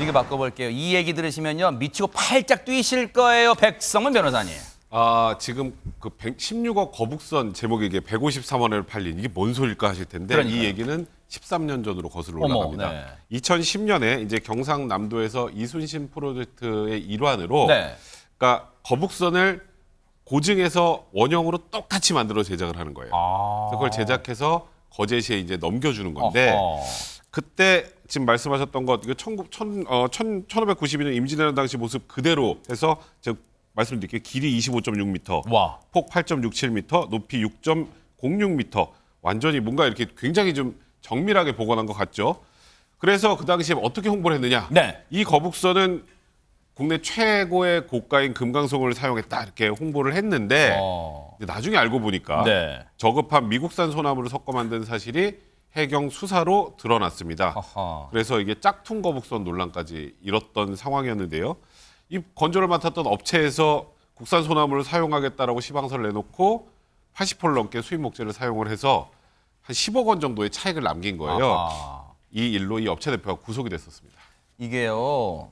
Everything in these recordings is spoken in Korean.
분위기 바꿔볼게요. 이 얘기 들으시면요. 미치고 팔짝 뛰실 거예요. 백성은 변호사님. 지금 그 16억 거북선 제목이 이게 153원 원에 팔린 이게 뭔 소릴까 하실 텐데 그러니까요. 이 얘기는 13년 전으로 거슬러 어머, 올라갑니다. 네. 2010년에 이제 경상남도에서 이순신 프로젝트의 일환으로 네. 그러니까 거북선을 고증해서 원형으로 똑같이 만들어 제작을 하는 거예요. 그래서 그걸 제작해서 거제시에 이제 넘겨주는 건데 어허. 그때 지금 말씀하셨던 것 이거 1592년 임진왜란 당시 모습 그대로 해서 제가 말씀드릴게요. 길이 25.6m, 와. 폭 8.67m, 높이 6.06m. 완전히 뭔가 이렇게 굉장히 좀 정밀하게 복원한 것 같죠. 그래서 그 당시에 어떻게 홍보를 했느냐. 네. 이 거북선은 국내 최고의 고가인 금강송을 사용했다 이렇게 홍보를 했는데 근데 나중에 알고 보니까 네. 저급한 미국산 소나무를 섞어 만든 사실이 해경 수사로 드러났습니다. 아하. 그래서 이게 짝퉁 거북선 논란까지 일었던 상황이었는데요. 이 건조를 맡았던 업체에서 국산 소나무를 사용하겠다라고 시방서를 내놓고 80%를 넘게 수입 목재를 사용을 해서 한 10억 원 정도의 차익을 남긴 거예요. 아하. 이 일로 이 업체 대표가 구속이 됐었습니다. 이게요.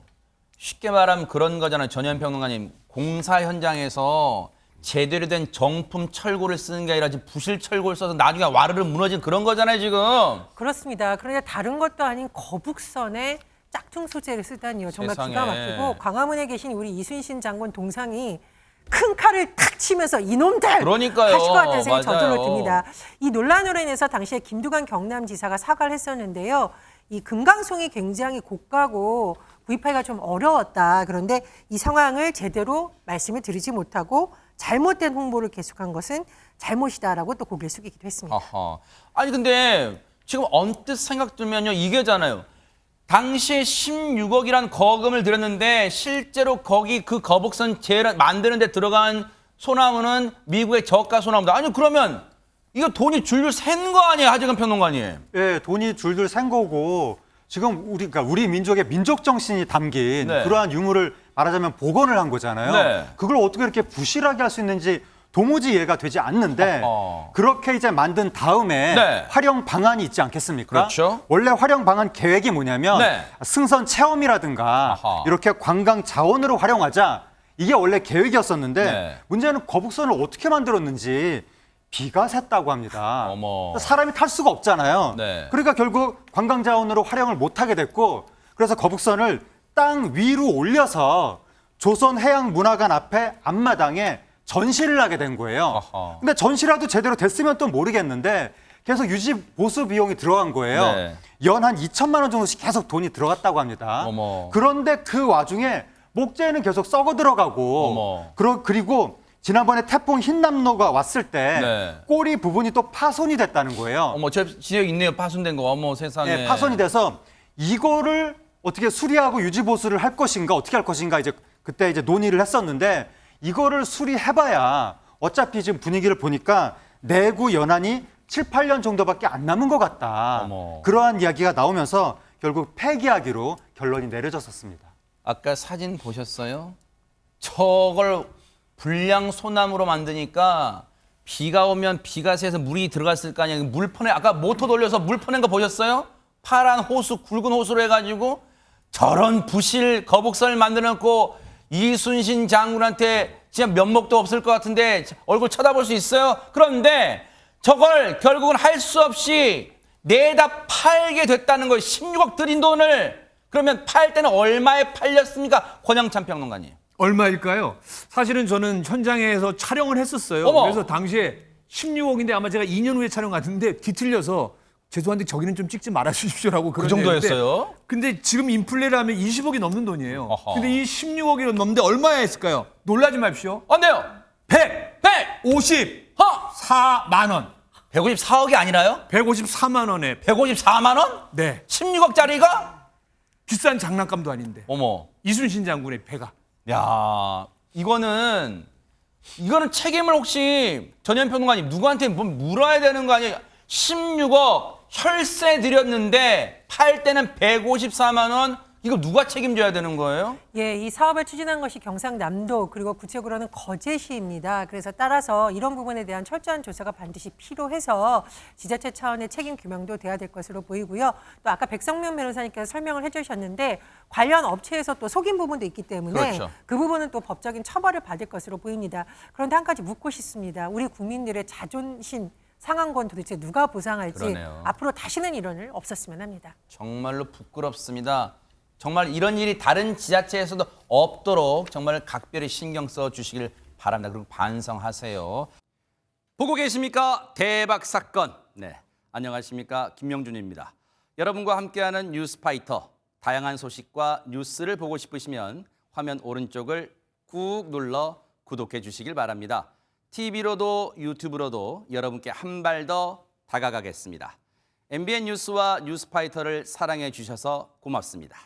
쉽게 말하면 그런 거잖아요. 전현 평론가님. 공사 현장에서 제대로 된 정품 철골을 쓰는 게 아니라 지금 부실 철골을 써서 나중에 와르르 무너진 그런 거잖아요, 지금. 그렇습니다. 그런데 다른 것도 아닌 거북선에 짝퉁 소재를 쓰다니요. 정말 세상에. 기가 막히고 광화문에 계신 우리 이순신 장군 동상이 큰 칼을 탁 치면서 이놈들 그러니까요. 하실 것 같다는 생각이 맞아요. 저절로 듭니다. 이 논란으로 인해서 당시에 김두관 경남지사가 사과를 했었는데요. 이 금강송이 굉장히 고가고 구입하기가 좀 어려웠다. 그런데 이 상황을 제대로 말씀을 드리지 못하고 잘못된 홍보를 계속한 것은 잘못이다라고 또 고개를 숙이기도 했습니다. 아하. 아니 근데 지금 언뜻 생각 들면요. 이게잖아요. 당시에 16억이란 거금을 들였는데 실제로 거기 그 거북선 만드는 데 들어간 소나무는 미국의 저가 소나무다. 아니 그러면 이거 돈이 줄줄 샌 거 아니에요, 하재근 평론가님? 예, 돈이 줄줄 샌 거고 지금 그러니까 우리 민족의 민족 정신이 담긴 네. 그러한 유물을 말하자면 복원을 한 거잖아요. 네. 그걸 어떻게 이렇게 부실하게 할 수 있는지 도무지 이해가 되지 않는데 어허. 그렇게 이제 만든 다음에 네. 활용 방안이 있지 않겠습니까? 그렇죠. 원래 활용 방안 계획이 뭐냐면 네. 승선 체험이라든가 아하. 이렇게 관광 자원으로 활용하자 이게 원래 계획이었었는데 네. 문제는 거북선을 어떻게 만들었는지 비가 샜다고 합니다. 어머. 사람이 탈 수가 없잖아요. 네. 그러니까 결국 관광 자원으로 활용을 못하게 됐고 그래서 거북선을 땅 위로 올려서 조선해양문화관 앞에 앞마당에 전시를 하게 된 거예요. 아하. 근데 전시라도 제대로 됐으면 또 모르겠는데 계속 유지 보수 비용이 들어간 거예요. 네. 연 한 2천만 원 정도씩 계속 돈이 들어갔다고 합니다. 어머. 그런데 그 와중에 목재는 계속 썩어 들어가고 어머. 그리고 지난번에 태풍 흰남노가 왔을 때 네. 꼬리 부분이 또 파손이 됐다는 거예요. 어머, 저 지역 있네요. 파손된 거. 어머, 세상에. 네, 파손이 돼서 이거를 어떻게 수리하고 유지 보수를 할 것인가 어떻게 할 것인가 이제 그때 이제 논의를 했었는데 이거를 수리해봐야 어차피 지금 분위기를 보니까 내구 연한이 7, 8년 정도밖에 안 남은 것 같다. 어머. 그러한 이야기가 나오면서 결국 폐기하기로 결론이 내려졌었습니다. 아까 사진 보셨어요? 저걸 불량 소나무로 만드니까 비가 오면 비가 새서 물이 들어갔을 거 아니에요. 물 퍼내 아까 모터 돌려서 물 퍼낸 거 보셨어요? 파란 호수, 굵은 호수로 해가지고 저런 부실 거북선을 만들어놓고 이순신 장군한테 진짜 면목도 없을 것 같은데 얼굴 쳐다볼 수 있어요? 그런데 저걸 결국은 할 수 없이 내다 팔게 됐다는 거예요. 16억 들인 돈을. 그러면 팔 때는 얼마에 팔렸습니까? 권영찬 평론가님. 얼마일까요? 사실은 저는 현장에서 촬영을 했었어요. 어머. 그래서 당시에 16억인데 아마 제가 2년 후에 촬영 같은데 뒤틀려서 죄송한데 저기는 좀 찍지 말아 주십시오라고 그 그런 정도였어요? 근데 지금 인플레를 하면 20억이 넘는 돈이에요. 어허. 근데 이 16억이 넘는데 얼마야 했을까요? 놀라지 마십시오. 어때요? 100! 54만 원. 154억이 아니라요? 154만 원에 154만 원? 네. 16억짜리가? 비싼 장난감도 아닌데. 어머. 이순신 장군의 배가. 야, 이거는 책임을 혹시 전현 평론가님 누구한테 뭐 물어야 되는 거 아니에요? 16억 혈세 드렸는데 팔 때는 154만 원 이거 누가 책임져야 되는 거예요? 예, 이 사업을 추진한 것이 경상남도 그리고 구체적으로는 거제시입니다. 그래서 따라서 이런 부분에 대한 철저한 조사가 반드시 필요해서 지자체 차원의 책임 규명도 돼야 될 것으로 보이고요. 또 아까 백성명 변호사님께서 설명을 해주셨는데 관련 업체에서 또 속인 부분도 있기 때문에 그렇죠. 그 부분은 또 법적인 처벌을 받을 것으로 보입니다. 그런데 한 가지 묻고 싶습니다. 우리 국민들의 자존심 상한 건 도대체 누가 보상할지 그러네요. 앞으로 다시는 이런 일 없었으면 합니다. 정말로 부끄럽습니다. 정말 이런 일이 다른 지자체에서도 없도록 정말 각별히 신경 써 주시길 바랍니다. 그리고 반성하세요. 보고 계십니까? 대박 사건. 네, 안녕하십니까? 김명준입니다. 여러분과 함께하는 뉴스파이터. 다양한 소식과 뉴스를 보고 싶으시면 화면 오른쪽을 꾹 눌러 구독해 주시길 바랍니다. TV로도 유튜브로도 여러분께 한 발 더 다가가겠습니다. MBN 뉴스와 뉴스파이터를 사랑해 주셔서 고맙습니다.